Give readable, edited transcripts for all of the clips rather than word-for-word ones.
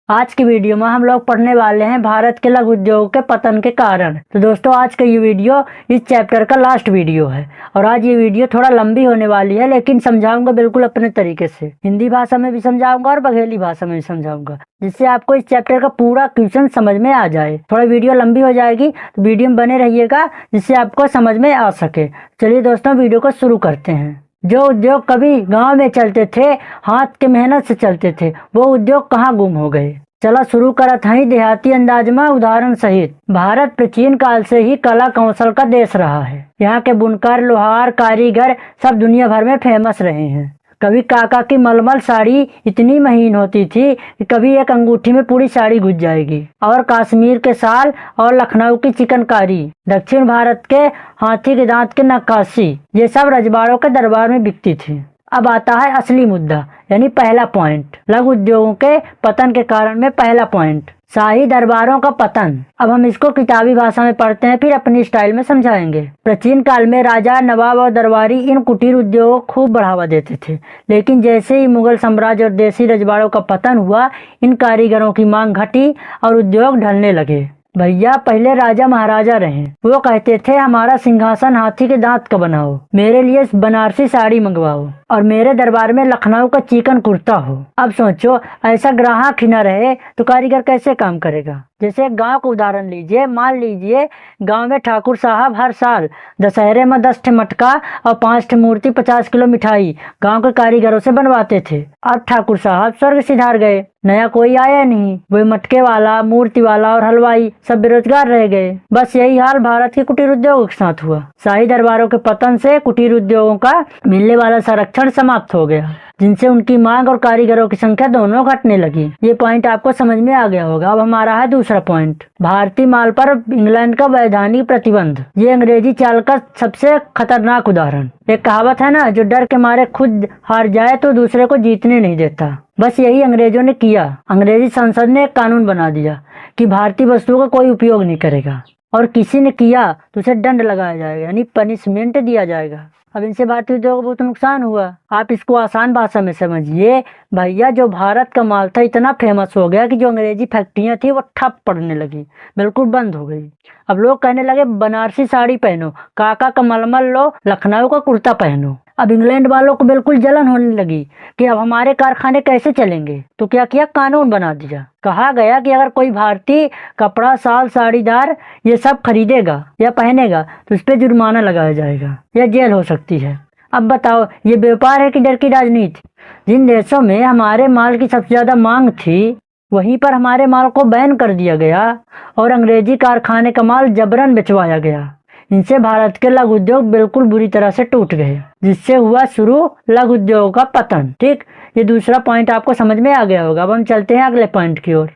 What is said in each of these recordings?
आज की वीडियो में हम लोग पढ़ने वाले हैं भारत के लघु उद्योग के पतन के कारण। तो दोस्तों आज का ये वीडियो इस चैप्टर का लास्ट वीडियो है और आज ये वीडियो थोड़ा लंबी होने वाली है, लेकिन समझाऊंगा बिल्कुल अपने तरीके से। हिंदी भाषा में भी समझाऊंगा और बघेली भाषा में भी समझाऊंगा, जिससे आपको इस चैप्टर का पूरा क्वेश्चन समझ में आ जाए। थोड़ा वीडियो लंबी हो जाएगी तो वीडियो में बने रहिएगा, जिससे आपको समझ में आ सके। चलिए दोस्तों वीडियो को शुरू करते हैं। जो उद्योग कभी गांव में चलते थे, हाथ के मेहनत से चलते थे, वो उद्योग कहाँ गुम हो गए। चला शुरू करत हई देहाती अंदाज में उदाहरण सहित। भारत प्राचीन काल से ही कला कौशल का देश रहा है। यहाँ के बुनकर, लोहार, कारीगर सब दुनिया भर में फेमस रहे हैं। कभी काका की मलमल साड़ी इतनी महीन होती थी कि कभी एक अंगूठी में पूरी साड़ी घुस जाएगी। और कश्मीर के शाल और लखनऊ की चिकनकारी, दक्षिण भारत के हाथी के दांत की नक्काशी, ये सब रजवाड़ों के दरबार में बिकती थी। अब आता है असली मुद्दा, यानी पहला पॉइंट, लघु उद्योगों के पतन के कारण में पहला पॉइंट, शाही दरबारों का पतन। अब हम इसको किताबी भाषा में पढ़ते हैं, फिर अपनी स्टाइल में समझाएंगे। प्राचीन काल में राजा, नवाब और दरबारी इन कुटीर उद्योगों को खूब बढ़ावा देते थे, लेकिन जैसे ही मुगल साम्राज्य और देसी रजवाड़ों का पतन हुआ, इन कारीगरों की मांग घटी और उद्योग ढलने लगे। भैया पहले राजा महाराजा रहे, वो कहते थे हमारा सिंहासन हाथी के दांत का बनाओ, मेरे लिए बनारसी साड़ी मंगवाओ और मेरे दरबार में लखनऊ का चिकन कुर्ता हो। अब सोचो, ऐसा ग्राहक ही न रहे तो कारीगर कैसे काम करेगा। जैसे एक गांव का उदाहरण लीजिए। मान लीजिए गांव में ठाकुर साहब हर साल दशहरे में 10 ठे मटका और 5 ठे मूर्ति, 50 किलो मिठाई गांव के कारीगरों से बनवाते थे। अब ठाकुर साहब स्वर्ग सिधार गए, नया कोई आया नहीं। वही मटके वाला, मूर्ति वाला और हलवाई सब बेरोजगार रह गए। बस यही हाल भारत के कुटीर उद्योगों के साथ हुआ। शाही दरबारों के पतन से कुटीर उद्योगों का मिलने वाला संरक्षण समाप्त हो गया, जिनसे उनकी मांग और कारीगरों की संख्या दोनों घटने लगी। ये पॉइंट आपको समझ में आ गया होगा। अब हमारा है दूसरा पॉइंट, भारतीय माल पर इंग्लैंड का वैधानिक प्रतिबंध। ये अंग्रेजी चाल का सबसे खतरनाक उदाहरण। एक कहावत है ना, जो डर के मारे खुद हार जाए तो दूसरे को जीतने नहीं देता। बस यही अंग्रेजों ने किया। अंग्रेजी संसद ने एक कानून बना दिया कि भारतीय वस्तुओं का कोई उपयोग नहीं करेगा, और किसी ने किया तो उसे दंड लगाया जाएगा, यानी पनिशमेंट दिया जाएगा। अब इनसे भारतीय उद्योग को बहुत नुकसान हुआ। आप इसको आसान भाषा में समझिए। भैया जो भारत का माल था इतना फेमस हो गया कि जो अंग्रेजी फैक्ट्रियां थी वो ठप पड़ने लगी, बिल्कुल बंद हो गई। अब लोग कहने लगे बनारसी साड़ी पहनो, काका का मलमल लो, लखनऊ का कुर्ता पहनो। अब इंग्लैंड वालों को बिल्कुल जलन होने लगी कि अब हमारे कारखाने कैसे चलेंगे। तो क्या किया, कानून बना दिया। कहा गया कि अगर कोई भारतीय कपड़ा, साल, साड़ीदार ये सब खरीदेगा या पहनेगा तो उस पर जुर्माना लगाया जाएगा या जेल हो सकती है। अब बताओ, ये व्यापार है कि डर की राजनीति। जिन देशों में हमारे माल की सबसे ज्यादा मांग थी, वहीं पर हमारे माल को बैन कर दिया गया और अंग्रेजी कारखाने का माल जबरन बेचवाया गया। इनसे भारत के लघु उद्योग बिल्कुल बुरी तरह से टूट गए, जिससे हुआ शुरू लघु उद्योग का पतन। ठीक, ये दूसरा पॉइंट आपको समझ में आ गया होगा। अब हम चलते हैं अगले पॉइंट की ओर,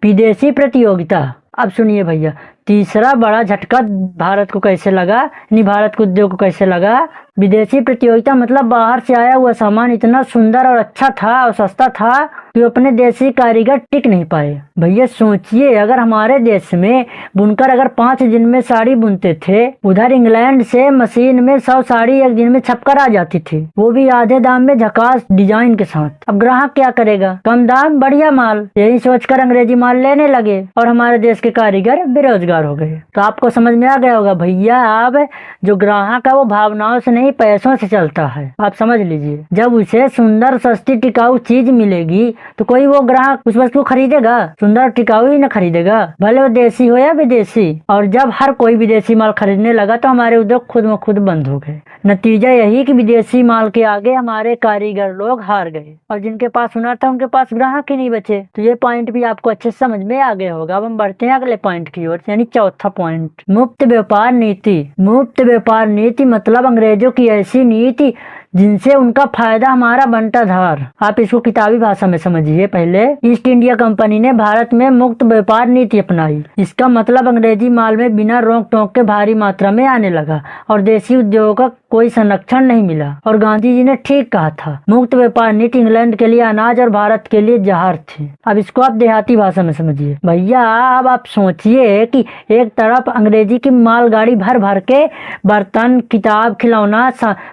विदेशी प्रतियोगिता। अब सुनिए भैया, तीसरा बड़ा झटका भारत को कैसे लगा, यानी भारत के उद्योग को कैसे लगा। विदेशी प्रतियोगिता मतलब बाहर से आया हुआ सामान इतना सुंदर और अच्छा था और सस्ता था कि अपने देसी कारीगर टिक नहीं पाए। भैया सोचिए, अगर हमारे देश में बुनकर अगर 5 दिन में साड़ी बुनते थे, उधर इंग्लैंड से मशीन में 100 साड़ी एक दिन में छपकर आ जाती थी, वो भी आधे दाम में झकास डिजाइन के साथ। अब ग्राहक क्या करेगा, कम दाम बढ़िया माल, यही सोचकर अंग्रेजी माल लेने लगे और हमारे देश के कारीगर बेरोजगार हो गए। तो आपको समझ में आ गया होगा भैया, अब जो ग्राहक है वो भावनाओं से नहीं पैसों से चलता है। आप समझ लीजिए, जब उसे सुंदर, सस्ती, टिकाऊ चीज मिलेगी तो कोई वो ग्राहक उस वस्तु को खरीदेगा, सुंदर टिकाऊ ही न खरीदेगा, भले वो देसी हो या विदेशी। और जब हर कोई विदेशी माल खरीदने लगा तो हमारे उद्योग खुद में खुद बंद हो गए। नतीजा यही कि विदेशी माल के आगे हमारे कारीगर लोग हार गए और जिनके पास हुनर था उनके पास ग्राहक ही नहीं बचे। तो ये पॉइंट भी आपको अच्छे से समझ में आ गया होगा। अब हम बढ़ते हैं अगले पॉइंट की ओर, यानी चौथा पॉइंट, मुक्त व्यापार नीति। मुक्त व्यापार नीति मतलब अंग्रेजों की ऐसी नीति जिनसे उनका फायदा हमारा बंटाधार। आप इसको किताबी भाषा में समझिए। पहले ईस्ट इंडिया कंपनी ने भारत में मुक्त व्यापार नीति अपनाई। इसका मतलब अंग्रेजी माल में बिना रोक टोक के भारी मात्रा में आने लगा और देसी उद्योगों का कोई संरक्षण नहीं मिला। और गांधी जी ने ठीक कहा था, मुक्त व्यापार नीति इंग्लैंड के लिए अनाज और भारत के लिए जहर थी। अब इसको आप देहाती भाषा में समझिए भैया। अब आप सोचिए कि एक तरफ अंग्रेजी की मालगाड़ी भर भर के बर्तन, किताब, खिलौना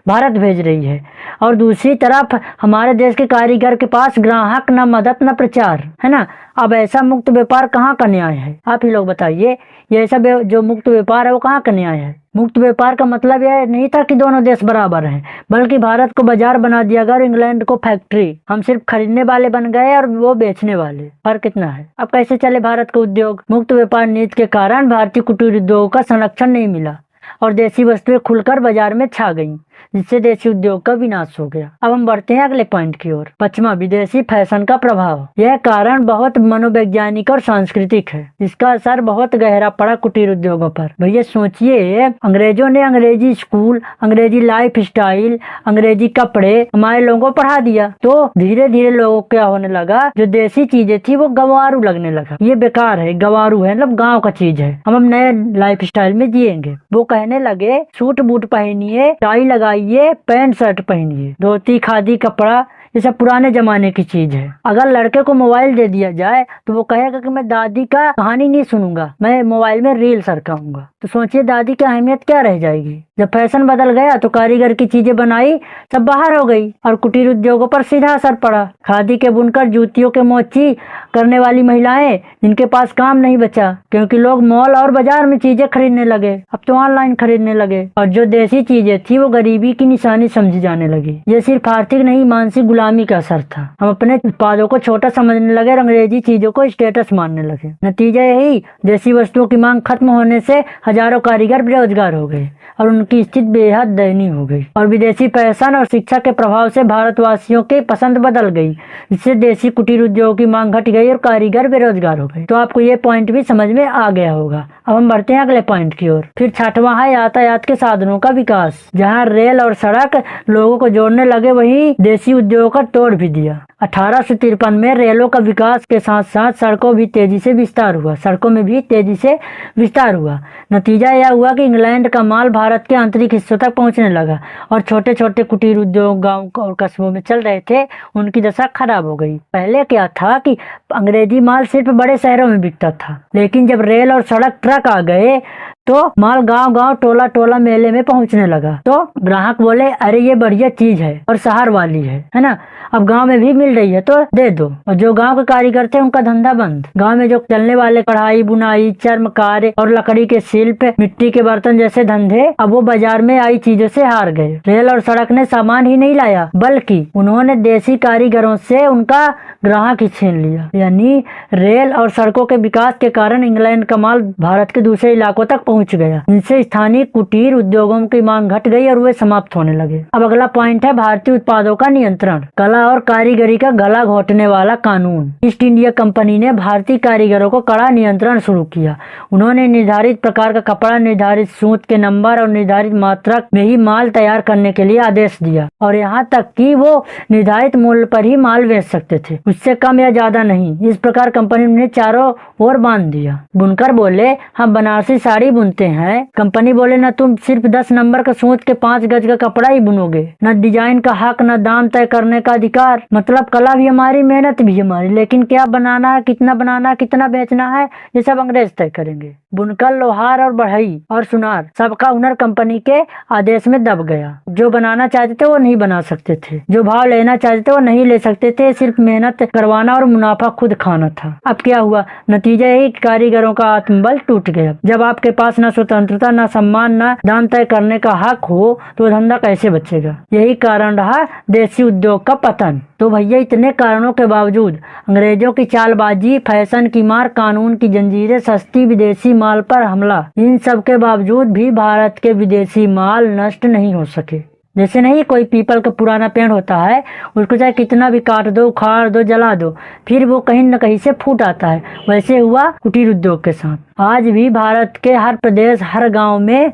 भारत भेज रही है और दूसरी तरफ हमारे देश के कारीगर के पास ग्राहक, न मदद न प्रचार, है ना। अब ऐसा मुक्त व्यापार कहाँ का न्याय है? आप ही लोग बताइए। ये ऐसा जो मुक्त व्यापार है वो कहाँ का न्याय है? मुक्त व्यापार का मतलब यह नहीं था कि दोनों देश बराबर हैं, बल्कि भारत को बाजार बना दिया गया और इंग्लैंड को फैक्ट्री। हम सिर्फ खरीदने वाले बन गए और वो बेचने वाले। फर्क कितना है। अब कैसे चले भारत का उद्योग? मुक्त व्यापार नीति के कारण भारतीय कुटीर उद्योग का संरक्षण नहीं मिला और देसी वस्तुएं खुलकर बाजार में छा गईं, जिससे देसी उद्योग का विनाश हो गया। अब हम बढ़ते हैं अगले पॉइंट की ओर, पश्चिमा विदेशी फैशन का प्रभाव। यह कारण बहुत मनोवैज्ञानिक और सांस्कृतिक है। इसका असर बहुत गहरा पड़ा कुटीर उद्योगों पर। भैया सोचिए, अंग्रेजों ने अंग्रेजी स्कूल, अंग्रेजी लाइफ स्टाइल, अंग्रेजी कपड़े हमारे लोगों को पढ़ा दिया, तो धीरे धीरे लोगों को क्या होने लगा, जो देसी चीजें थी वो गंवारू लगने लगा। ये बेकार है, गंवारू है, मतलब गाँव का चीज है, हम नए लाइफ स्टाइल में जिएंगे। वो कहने लगे सूट बूट पहनिए, टाई लगाइए, पैंट शर्ट पहनिए, धोती खादी कपड़ा ये सब पुराने जमाने की चीज है। अगर लड़के को मोबाइल दे दिया जाए तो वो कहेगा कि मैं दादी का कहानी नहीं सुनूंगा, मैं मोबाइल में रील सरकाऊंगा। तो सोचिए दादी की अहमियत क्या रह जाएगी। जब फैशन बदल गया तो कारीगर की चीजें बनाई सब बाहर हो गई और कुटीर उद्योगों पर सीधा असर पड़ा। खादी के बुनकर, जूतियों के मोची करने वाली महिलाएं, जिनके पास काम नहीं बचा, क्योंकि लोग मॉल और बाजार में चीजें खरीदने लगे, अब तो ऑनलाइन खरीदने लगे। और जो देसी चीजें थी वो गरीबी की निशानी समझी जाने लगी। ये सिर्फ आर्थिक नहीं, मानसिक गुलामी का असर था। हम अपने उत्पादों को छोटा समझने लगे और अंग्रेजी चीजों को स्टेटस मानने लगे। नतीजा यही, देसी वस्तुओं की मांग खत्म होने से हजारों कारीगर बेरोजगार हो गए और उनकी स्थिति बेहद दयनीय हो गई। और विदेशी फैशन और शिक्षा के प्रभाव से भारतवासियों की पसंद बदल गई, इससे देसी कुटीर उद्योग की मांग घट गई और कारीगर बेरोजगार हो गए। तो आपको ये पॉइंट भी समझ में आ गया होगा। अब हम बढ़ते हैं अगले पॉइंट की ओर। फिर छठवां है यातायात के साधनों का विकास। जहाँ रेल और सड़क लोगों को जोड़ने लगे, वहीं देसी उद्योगों का तोड़ भी दिया। 1853 में रेलों का विकास के साथ साथ सड़कों भी तेजी से विस्तार हुआ, सड़कों में भी तेजी से विस्तार हुआ। नतीजा यह हुआ कि इंग्लैंड का माल भारत के आंतरिक हिस्सों तक पहुंचने लगा और छोटे छोटे कुटीर उद्योग गांव और कस्बों में चल रहे थे, उनकी दशा खराब हो गई। पहले क्या था कि अंग्रेजी माल सिर्फ बड़े शहरों में बिकता था, लेकिन जब रेल और सड़क ट्रक आ गए तो माल गांव गांव, टोला टोला, मेले में पहुंचने लगा। तो ग्राहक बोले अरे ये बढ़िया चीज है और शहर वाली है ना, अब गांव में भी मिल रही है तो दे दो। और जो गांव के कारीगर थे उनका धंधा बंद। गांव में जो चलने वाले कढ़ाई, बुनाई, चर्म कार्य और लकड़ी के शिल्प, मिट्टी के बर्तन जैसे धंधे अब वो बाजार में आई चीजों से हार गए। रेल और सड़क ने सामान ही नहीं लाया, बल्कि उन्होंने देसी कारीगरों से उनका ग्राहक ही छीन लिया। यानी रेल और सड़कों के विकास के कारण इंग्लैंड का माल भारत के दूसरे इलाकों तक पहुंच गया, जिनसे स्थानीय कुटीर उद्योगों की मांग घट गई और वे समाप्त होने लगे। अब अगला पॉइंट है भारतीय उत्पादों का नियंत्रण। कला और कारीगरी का गला घोटने वाला कानून। ईस्ट इंडिया कंपनी ने भारतीय कारीगरों को कड़ा नियंत्रण शुरू किया। उन्होंने निर्धारित प्रकार का कपड़ा, निर्धारित सूत के नंबर और निर्धारित मात्रा में ही माल तैयार करने के लिए आदेश दिया और यहाँ तक कि वो निर्धारित मूल्य पर ही माल बेच सकते थे, उससे कम या ज्यादा नहीं। इस प्रकार कंपनी ने चारों ओर बांध दिया। बुनकर बोले हम बनारसी साड़ी बुनते हैं, कंपनी बोले न तुम सिर्फ 10 नंबर का सूत के 5 गज का कपड़ा ही बुनोगे, न डिजाइन का हक, न दाम तय करने का अधिकार। मतलब कला भी हमारी, मेहनत भी हमारी, लेकिन क्या बनाना है, कितना बनाना है, कितना बेचना है, ये सब अंग्रेज तय करेंगे। बुनकर, लोहार और बढ़ई और सुनार, सबका हुनर कंपनी के आदेश में दब गया। जो बनाना चाहते थे वो नहीं बना सकते थे, जो भाव लेना चाहते थे वो नहीं ले सकते थे, सिर्फ मेहनत करवाना और मुनाफा खुद खाना था। अब क्या हुआ, नतीजा यही कारीगरों का आत्मबल टूट गया। जब आपके पास न स्वतंत्रता, न सम्मान, न दाम तय करने का हक हो तो धंधा कैसे बचेगा। यही कारण रहा देसी उद्योग का पतन। तो भैया इतने कारणों के बावजूद अंग्रेजों की चालबाजी, फैशन की मार, कानून की जंजीरें, सस्ती विदेशी माल पर हमला, इन सब के बावजूद भी भारत के विदेशी माल नष्ट नहीं हो सके। जैसे नहीं कोई पीपल का पुराना पेड़ होता है, उसको चाहे कितना भी काट दो, उखाड़ दो, जला दो, फिर वो कहीं न कहीं से फूट आता है, वैसे हुआ कुटीर उद्योग के साथ। आज भी भारत के हर प्रदेश, हर गांव में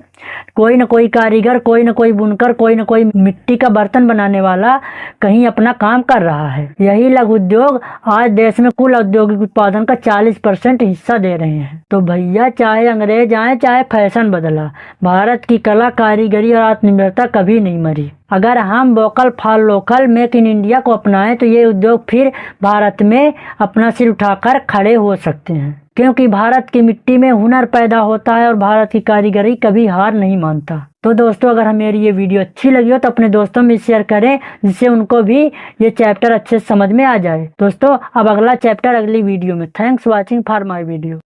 कोई न कोई कारीगर, कोई न कोई बुनकर, कोई न कोई मिट्टी का बर्तन बनाने वाला कहीं अपना काम कर रहा है। यही लघु उद्योग आज देश में कुल औद्योगिक उत्पादन का 40% हिस्सा दे रहे हैं। तो भैया, चाहे अंग्रेज आए, चाहे फैशन बदला, भारत की कला, कारीगरी और आत्मनिर्भरता कभी नहीं मरी। अगर हम vocal for local, make in India को अपनाएं तो ये उद्योग फिर भारत में अपना सिर उठाकर खड़े हो सकते हैं, क्योंकि भारत की मिट्टी में हुनर पैदा होता है और भारत की कारीगरी कभी हार नहीं मानता। तो दोस्तों, अगर मेरी ये वीडियो अच्छी लगी हो तो अपने दोस्तों में शेयर करें, जिससे उनको भी ये चैप्टर अच्छे से समझ में आ जाए। दोस्तों, अब अगला चैप्टर अगली वीडियो में। Thanks watching for my video.